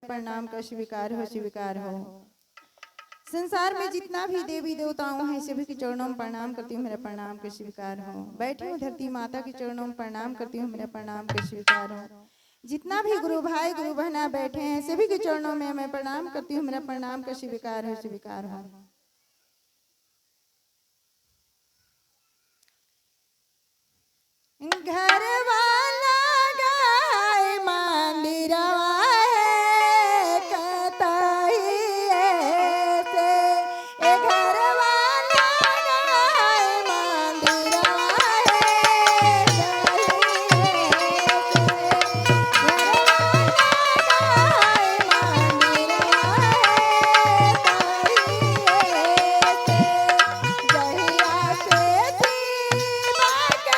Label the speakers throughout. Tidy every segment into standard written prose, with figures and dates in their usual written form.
Speaker 1: प्रणाम का स्वीकार हो। संसार में जितना भी देवी देवताओं हैं सभी के चरणों में प्रणाम करती हूँ, मेरा प्रणाम का स्वीकार हो। बैठी हूँ धरती माता के चरणों में प्रणाम करती हूँ, मेरा प्रणाम का स्वीकार हो। जितना भी गुरु भाई गुरु बहना बैठे हैं सभी के चरणों में मैं प्रणाम करती हूँ, मेरा प्रणाम का स्वीकार हो। घर वाला गाय मंदिरवा है कतई से, ए घर वाला गाय मंदिरवा है कतई से, घर वाला गाय मंदिरवा है कतई से, जहिया से सीमा के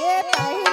Speaker 1: ये